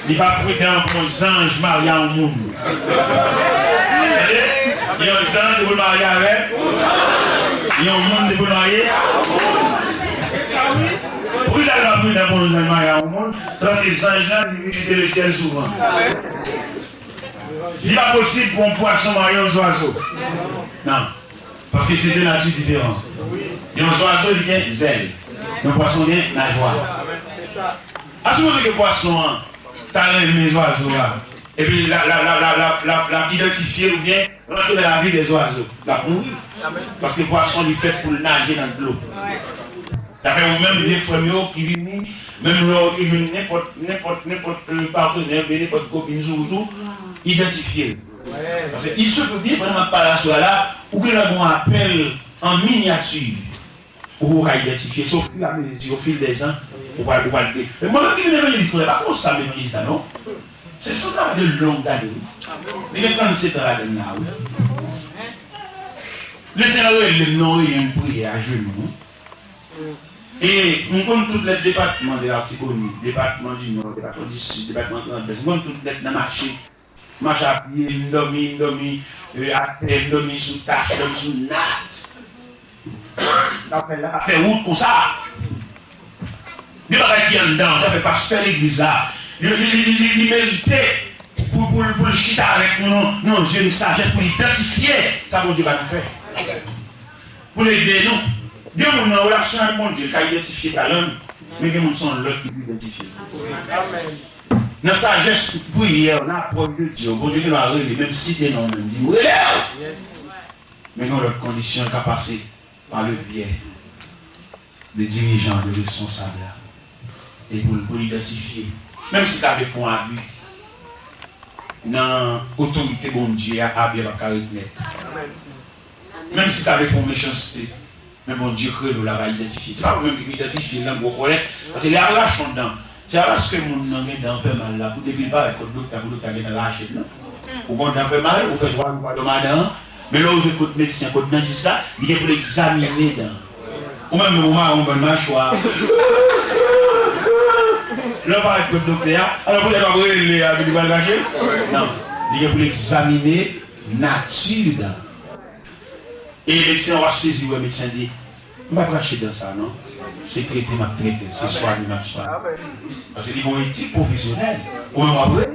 il va prudent pour un ange marié au monde. Il y a un ange qui vous marier avec, il y a un monde qui vous marier. Pourquoi ça va prudent pour un ange marié au monde? Tant que les anges là, ils visitent le ciel souvent. Il n'est pas possible pour un poisson marié aux oiseaux. Non, parce que c'est deux natures différentes. Il y a un oiseau qui vient zèle, un poisson vient nageoire. À ce moment que le poisson, tu as les oiseaux là, et puis la identifier ou bien rentrer dans la vie des oiseaux. La mourir. Parce que le poisson il fait pour nager dans l'eau. Ça fait même des frères qui viennent, même l'autre qui viennent, n'importe partenaire, n'importe copine, tout, identifier. Parce qu'il se peut bien, pendant que je parle sur là, ou que l'on appelle en miniature, pour identifier, sauf au fil des ans, pour voir le dire. Mais moi, je ne vais pas dire pas comme ça, mais ça, non? C'est ça travail de longue année. Mais il y a 37 ans là-dedans. Le Seigneur est le nom et une prière à genoux. Et on compte tous les départements de l'Articonie, département du Nord, département du Sud, département de l'Ouest, on compte tous les dans le marché. Marche à pied, une demi, à terre, demi sous tâche, demi sous natte. Ça fait route comme ça. Il va être bien dedans, ça fait pas se faire l'église là. Il méritait pour le chita avec nos yeux de sagesse, pour identifier ça qu'on Dieu va nous faire. Pour l'aider, non. Dieu nous a une relation avec mon Dieu qui a identifié ta langue, mais que nous sommes l'autre qui peut identifier. Amen. Dans la sagesse, prière, on a preuve de Dieu. Bon Dieu qui nous a révélé, même si tu es non, même dit, oui, mais nous, notre condition est passée par le biais des dirigeants, des responsables. Et pour l'identifier. Même si tu avais fait un abus, dans l'autorité de Dieu, à bien la reconnaître. Même si tu avais fait une méchanceté, mais mon Dieu crée nous l'avait identifié. C'est pas même qui identifie là, vous connaissez. Parce que les relâches sont dedans. C'est parce que mon nom est dans fait mal là. Pour débile pas avec le docteur, pour le docteur, lâché là. Ou quand on fait mal, vous faites droit ou pas de madame. Mais là, vous écoutez le médecin, le dentiste là, il est pour l'examiner dans. Ou même le moment où on va mâchoire. Là, par avec le docteur, alors vous n'avez pas brûlé avec du bagage? Non. Il est pour l'examiner nature dans. Et le médecin va saisir, le médecin dit, on va pas cracher dans ça, non? C'est traité, ma traité, c'est soigné, ma soigné. Parce qu'ils ont une éthique professionnelle. Ou même après,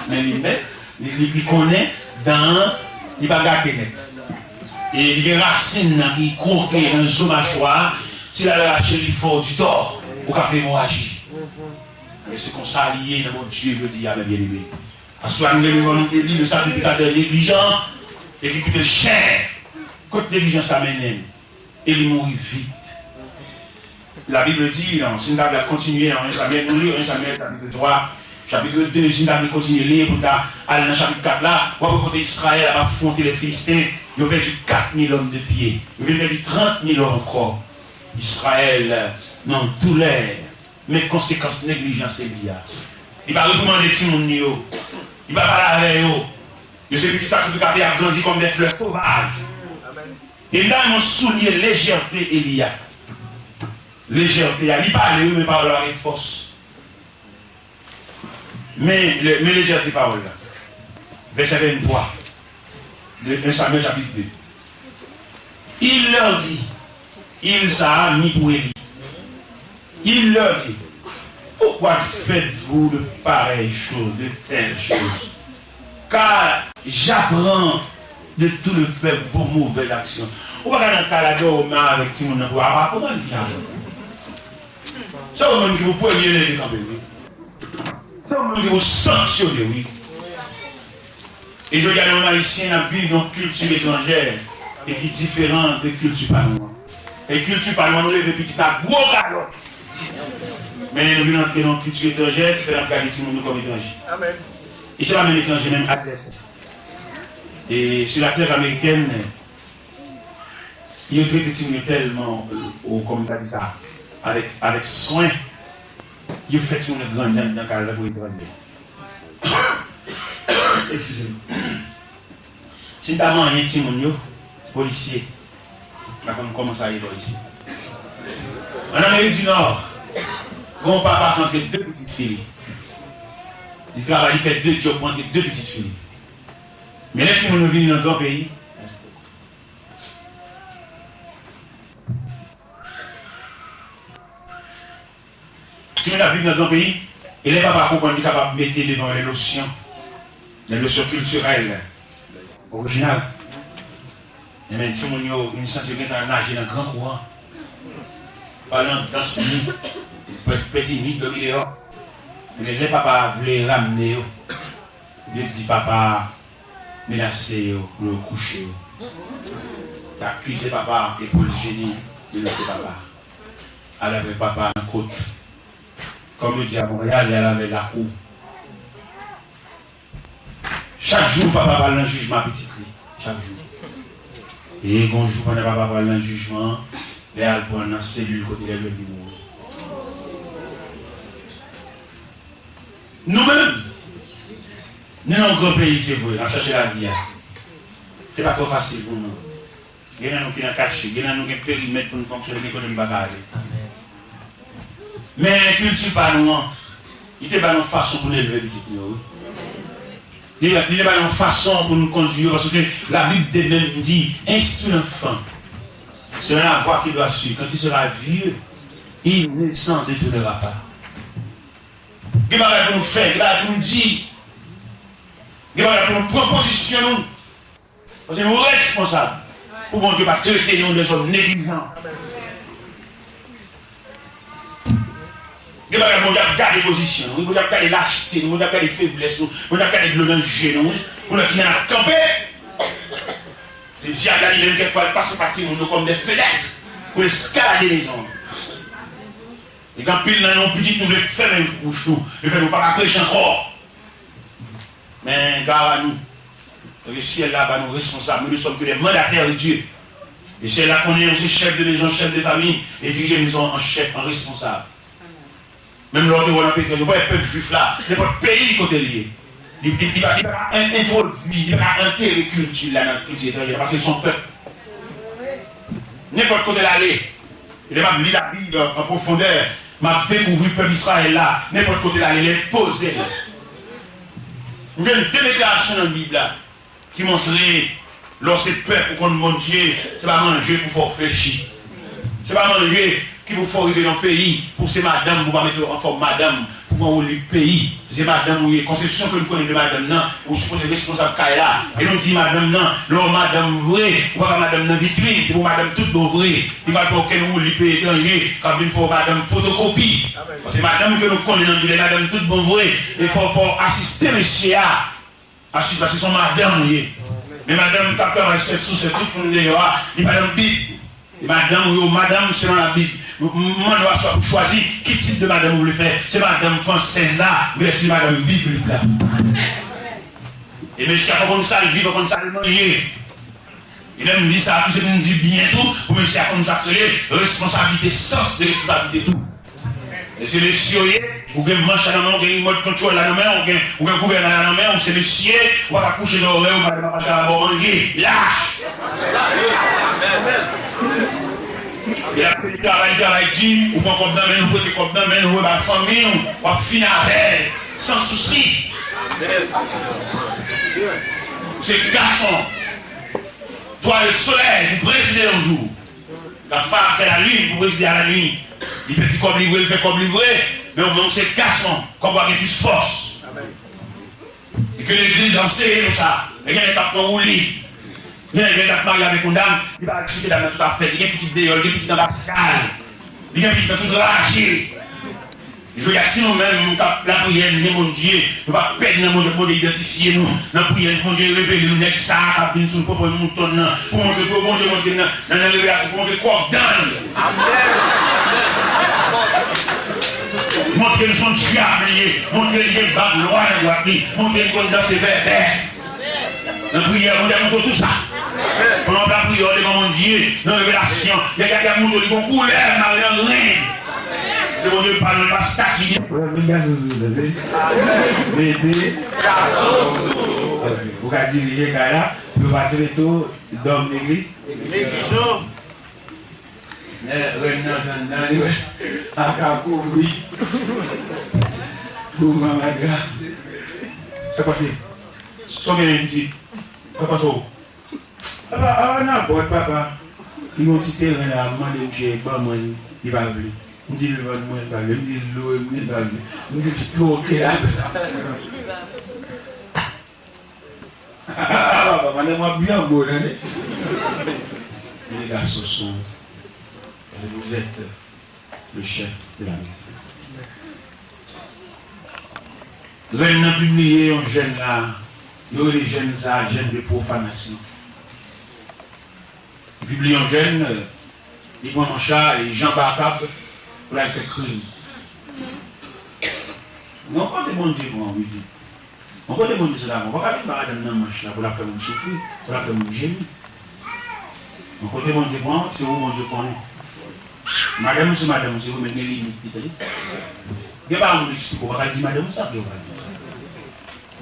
mais il connaît dans les bagages net. Et il y a des racines qui courent dans une zone mâchoire, s'il a lâché l'effort du tort, au café hémorragie. Mais c'est comme ça lié dans mon Dieu, je dis à mes bien-aimés. À ce moment-là, le sacrificateur négligent et qui coûte cher. Quand négligence amène, il mourit vite. La Bible dit, si nous avons continué en 1 Samuel, nous lisons 1 Samuel chapitre 3, chapitre 2, si nous avons continué à lire, pour aller dans le chapitre 4 là, on va côté Israël a affronté les Philistins, ils ont perdu 4000 hommes de pied, ils ont perdu 30 000 hommes encore. Israël, non, tous les, mais conséquences négligence et liées. Il va recommander Timoun, il va parler avec eux. Je sais que petit sacrificateur a grandi comme des fleurs sauvages. Et là, ils souligné légèreté Elia. Légèreté, il parle, mais par la force. Mais légèreté parole là. Verset 23 de Samuel chapitre 2. Il leur dit, il s'est mis pour Élie. Il leur dit, pourquoi faites-vous de pareilles choses, de telles choses? Car j'apprends de tout le peuple vos mauvaises actions. On va regarder un calado avec Timon pour apprendre. C'est vous-même qui vous pouvez les camper. C'est vous-même qui vous sanctionnez, oui. Et je regarde un haïtien qui vit dans une culture étrangère et qui est différente de culture parlementaire. Et culture parlementaire, nous petit à gros galop. Mais nous venons entrer dans une culture étrangère qui fait regarder Timon comme étranger. Amen. Et c'est pas même étranger, même agresseur. Et sur la terre américaine, il a traité Timon tellement, comme tu as dit ça, avec soin, il a fait Timon grand dans le cadre pour étranger. Excusez-moi. Si tu as mangé Timon, policier, on commence à aller ici. En Amérique du Nord, mon papa rentre deux petites filles. Il travaille, il fait deux jobs entre deux petites filles. Mais là, si on vient dans un grand pays, si on vient dans un grand pays, et les papas comprennent qu'il est capable de mettre devant les notions culturelles originales. Et même si on a une chance de nager dans un grand courant, parlant dans ce nid, petit nid de dehors. Mais les papas voulaient ramener, ils disent papa menacer pour le coucher. Il a cuisé papa et pour le génie de l'autre papa. Elle avait papa en côte. Comme le dit à Montréal, elle avait la cour. Chaque jour, papa parle d'un jugement petit. Chaque jour. Et quand jour, papa parle d'un jugement, elle prend dans la cellule côté de l'œil du monde. Nous-mêmes, nous sommes un grand pays, c'est vrai, on cherche la vie. Ce n'est pas trop facile pour nous. Il y a qui sont cachés, il y a qui ont un périmètre pour nous fonctionner, l'économie ne va pas aller. Mais culture pas nous, il n'y a pas une façon pour nous élever les petits. Il n'y a pas une façon pour nous conduire, parce que la Bible même dit, instruis l'enfant. C'est la voie qu'il doit suivre. Quand il sera vieux, il ne s'en détournera pas. Il va nous faire, il va nous dire, il va nous propositionner. Parce que nous sommes responsables. Pour bon Dieu, pas traiter nous des hommes négligents. Il va nous garder position, il va garder lâcheté, il va garder faiblesse, il va garder le danger, il va garder camper. C'est diable là, il quelquefois passe par nous comme des fenêtres pour escalader les hommes. Et quand pile dans nos petites, nous les fermer les bouches, nous ne faisons pas prêcher encore. Mais car nous, le ciel là, nous responsables, nous ne sommes que des mandataires de Dieu. Et c'est là qu'on est aussi chef de maison, chef de famille, et diriger maison en chef, en responsable. Même l'autre, on a pétré, je vois le peuple juif là, n'importe pays côté lié. Il va introduire, il va intégrer culture là dans la culture étrangère, parce que c'est son peuple. N'importe côté l'aller, il va lire la Bible en profondeur. M'a découvert le peuple Israël là, n'importe côté là, il est posé. J'ai une déclaration dans la Bible là, qui montrait, lorsque peuple pour qu'on mon Dieu, c'est pas manger pour faire fléchir. C'est pas manger qui vous faut arriver dans le pays, pour ces madames, vous ne pas mettre en forme madame, pour qu'on le pays. C'est madame, oui, conception que nous connaissons de madame, non, vous supposez responsable là. Et nous dit madame, non, non, madame vrai, ou pas madame dans vitrine, c'est pour madame toute bon vrai. Il va pas qu'elle ou le pays étranger, quand il faut madame photocopie. C'est madame que nous connaissons, les madame toute bon vrai. Il faut assister monsieur à. Assister, parce que c'est son madame, oui. Mais madame, capteur à 7 sous, c'est tout pour nous dire, il va dans la Bible. Madame, selon la Bible. Moi, je dois choisir quel type de madame vous voulez faire. C'est madame française là, mais c'est madame biblique là. Et monsieur, il faut qu'on ça, il vit, il faut qu'on ça, il manger. Il me dit ça, tout ce me dit bientôt, pour monsieur, comme ça, responsabilité, sens de responsabilité tout. Et c'est le sieur, ou bien manche à la main, ou bien mode contrôle à la main, ou bien gouverneur à la main, ou c'est le sieur, ou va coucher dans l'oreille, ou va manger. Lâche! Et après le travail dit, ou pas comme dans mais nous côté comme dans mais nous la famille, on va finir avec sans souci. C'est garçon. Toi le soleil, vous présidez un jour. La femme c'est la lune, vous présidez à la nuit. Il fait comme livré, il fait comme livré, mais au moins c'est garçon, qu'on va avoir plus force. Et que l'église enseigne ça. Et qu'il y a des tapons au lit. Il y a des tapons avec une dame, il va expliquer la même tout à fait. Il y a une petite déole, il y a une petite dans la cale. Il y a une petite dans tout lâché. Je veux dire, si nous-mêmes, la prière, mon Dieu, nous ne pas perdre dans le monde d'identifier nous. La prière, mon Dieu, révéler nous, ça, à venir sur le propre mouton, pour montrer que bon Dieu, monter dans la révélation, pour montrer quoi donne. Montrer son diable, montrer les bagues loin de droite, montrer les dans ses verres. La prière, on a montré tout ça. Pendant la prière, mon Dieu, dans la révélation, il y a des moutons qui vont couler, mais rien. C'est bon Dieu parle pas statue. Vous avez dit, il y a là, vous avez dit, tout, d'homme l'église. C'est passé. Sommez dit, papa so. Ah non, papa. Ils vont citer là, demander j'ai pas moi, il va venir. Je dis le vent moins pas, je dis l'eau moins pas, je dis tout ok là. Ah papa, moi bien beau là. Les garçons sont, vous êtes le chef de la mission. Nous avons publié un jeune là, nous les jeunes là, jeunes de profanation. Nous publions un jeune, ils prennent en charge les gens barcables pour la faire crime. Non, quand c'est bon Dieu pour en visite. On peut demander cela, on va pas dire madame dans manche là pour la faire souffrir, pour la faire gémir. On peut demander pour c'est où mon Dieu connaît. Madame, c'est vous mettez les limites. Il n'y a pas un risque pour pas dire madame, ça peut pas dire.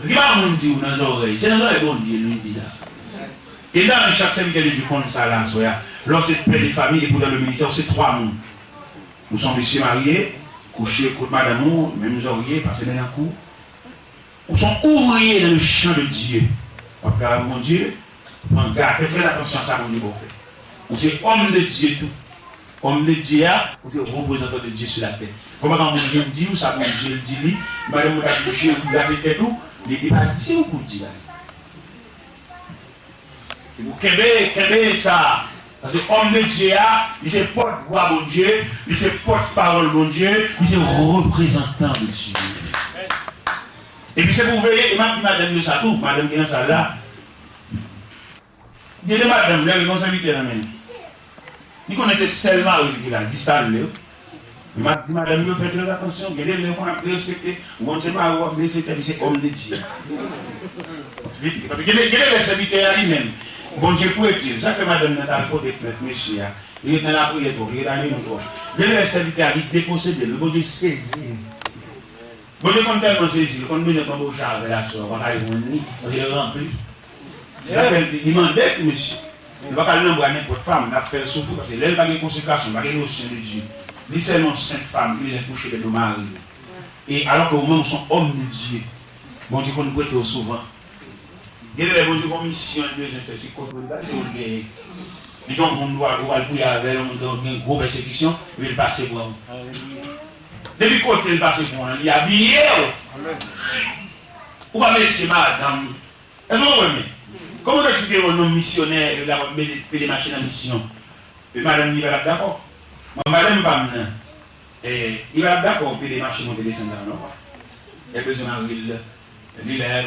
Il n'y a pas un dit dans les oreilles, c'est dans les oreilles bon Dieu, lui dit ça. Et dans chaque serviteur du compte ça là, lorsque père de famille et pour dans le ministère, c'est 3 mois. Nous sommes messieurs mariés, couchés contre madame, même oreillers, passés dans la cour. Nous sommes ouvriers dans le champ de Dieu. Parce que mon Dieu, on garde, faites attention à ça, mon Dieu, bon fait. On est homme de Dieu tout. Homme de Dieu, on est représentant de Dieu sur la terre. Comment quand on vient dire, ça, mon Dieu, le dit, madame, on a touché, vous avez fait tout, il n'est pas dit ou pour dire. Et vous qu'aimez ça. Parce que homme de Dieu, il se porte-voix, mon Dieu, il se porte-parole, mon Dieu, il se représentant de Dieu. Et puis c'est vous voyez, et même madame de ça tout, madame qui est dans ça là. Il y a des madame, là, ils vont s'inviter dans la main. Ils connaissent seulement qui là, dit ça, là. Madame, vous faites attention, il y a des gens qui ont respecté, mon Dieu m'a respecté, c'est homme de Dieu. Parce que il y a des serviteurs à lui-même. Bon Dieu pour être, ça que madame n'a pas côté monsieur, il est dans la prière, il est dans les mots. Il y a des serviteurs à lui déposséder, le bon Dieu saisir. Bon Dieu comme tellement saisir, quand nous avons un char avec la soeur, on va aller remplir, parce qu'il est rempli. Il demandait que monsieur, il ne va pas aller dans n'importe femme, il va faire souffrir, parce que là, il va y avoir une consécration, il va y avoir une notion de Dieu. Il est seulement 5 femmes qui les ont couchées de nos maris. Et alors qu'au moment où sont hommes de Dieu, bon Dieu qu'on nous prête souvent. Il y a des bon Dieu comme mission, Dieu fait c'est contre c'est une guerre. Mais donc on doit aller avec une grosse persécution, il va passer pour nous. Depuis côté il passe pour nous, il est habillé. Ou pas laisser madame. Est-ce que vous comprenez? Comment expliquer au nom missionnaire, il a mis des machines en mission? Madame, il va être d'accord. Madame va venir. Il va être d'accord pour les machines monter descendre dans l'eau. Il y a besoin de l'île,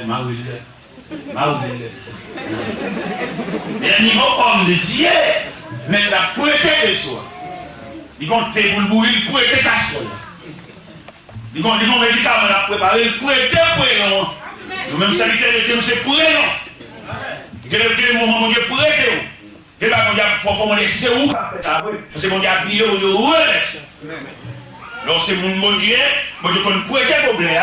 Maril. Et niveau homme de Dieu, mais il a prêté de soi. Il compte pour le bouillir, il prêté casserole. Il compte des médicaments à préparer, il prêté pour eux. Nous-mêmes, serviteurs de Dieu, nous c'est pour eux. Il y a des moments où Dieu prêté. Et là, il faut que c'est où c'est mon Dieu habillé au Dieu. Alors, c'est mon Dieu, qu'on prête pour blé,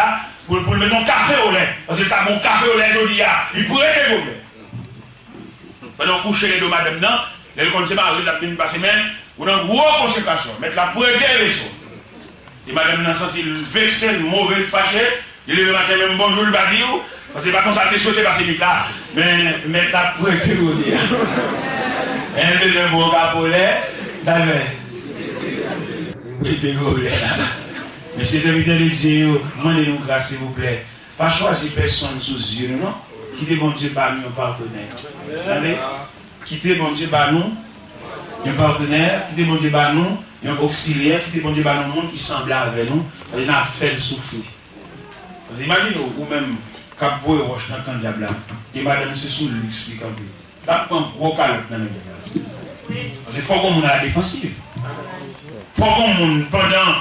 pour mettre un café au lait. Parce que tu as mon café au lait, il prête pour blé. Pendant coucher les deux madame, Elle compte se marier, la peine passer, mais on a une grosse conséquence. Mettre la prêter les sons. Et madame n'a senti le vexé, le mauvais, le fâché. Il est le matin même bonjour, le badi, parce que pas comme ça, tu sauté par ces là. Mais mettre la prêter au dire. Un deuxième bon capolet, ça va. Mettez gros là. Messieurs les invités de Dieu, demandez-nous grâce s'il vous plaît. Pas choisir personne sous yeux, non? Quittez bon Dieu par nous, un partenaire. Allez, quittez bon Dieu par nous, un partenaire. Quittez bon Dieu par nous, un auxiliaire. Quittez bon Dieu par nous, un monde qui semble avec nous. Il a fait le souffrir. Parce que imaginez, ou même, quand vous voyez Roche dans le diable, et madame, c'est sous le luxe qui campe. Là, prend un gros calotte dans le diable. Parce qu'il faut qu'on ait la défensive. Il faut qu'on ait pendant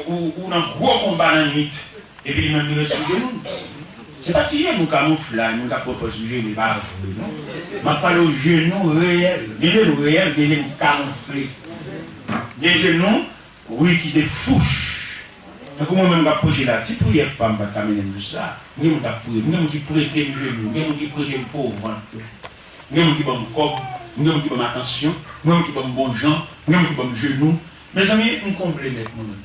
ou dans un gros combat dans la nuit, et puis même nous ressoudons nous. Ce n'est pas si nous camouflons, nous proposons des genoux, pas non. Je parle aux genoux réels, des genoux réels, des genoux camouflés. Des genoux, oui, qui des fouches. Donc, moi-même, je vais approcher là, si prière pas me caminer juste là, nous avons prié, nous avons qui prêter le genou, nous avons qui prêter le pauvre, nous avons qui bon corps, nous avons qui bon attention, nous avons qui bon bon gens, nous avons qui bon genou. Mes amis, nous complétons nous-mêmes.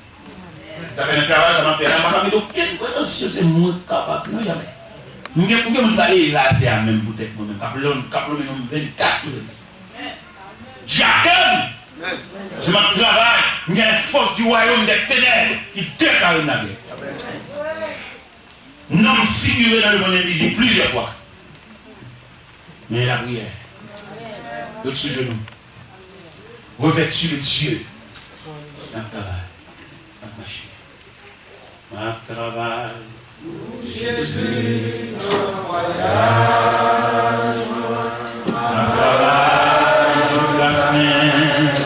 Ça fait un travail, ça m'a fait rien, mais aucune prétention, c'est moins capable, non jamais. Nous avons aller là, même peut-être moi-même, capelon, nous 24 km. Jacob, c'est mon travail, il y a une force du royaume des ténèbres qui déclare la guerre. Nous avons figuré dans le monde invisible plusieurs fois. Mais la prière, l'autre sous genou, revêtu de Dieu, dans le travail, dans le marché. Ma travail, Jésus, mon voyage, ma travail, la fin,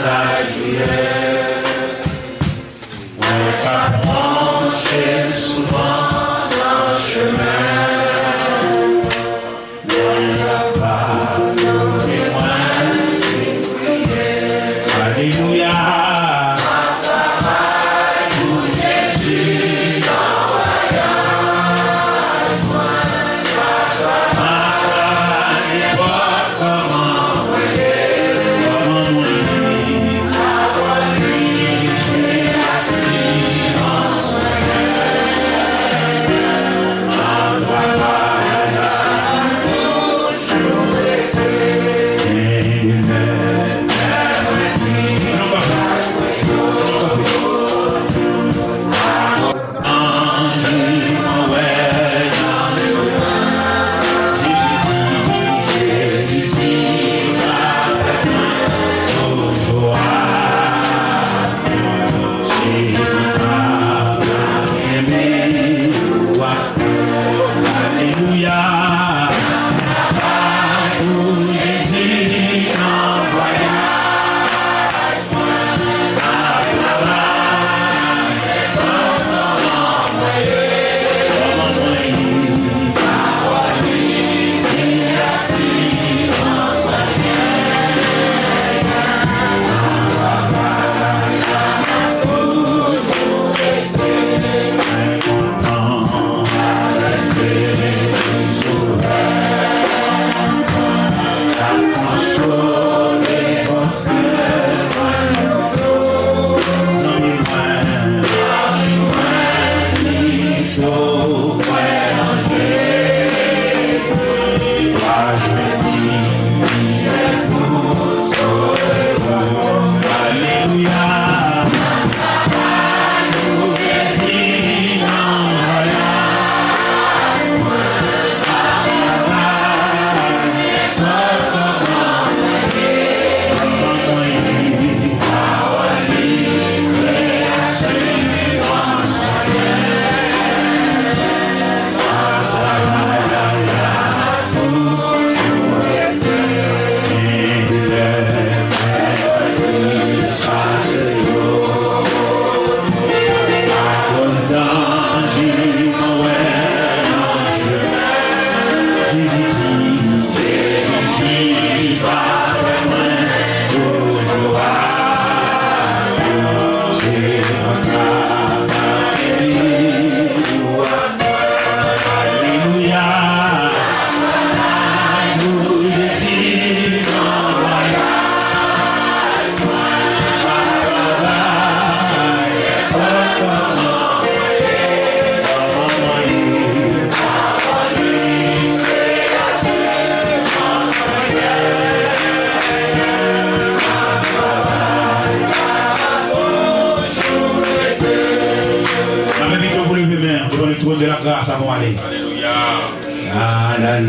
la juillet, mon capron, j'ai souvent dans le chemin, mais la part de moi, c'est prier, alléluia. Alléluia.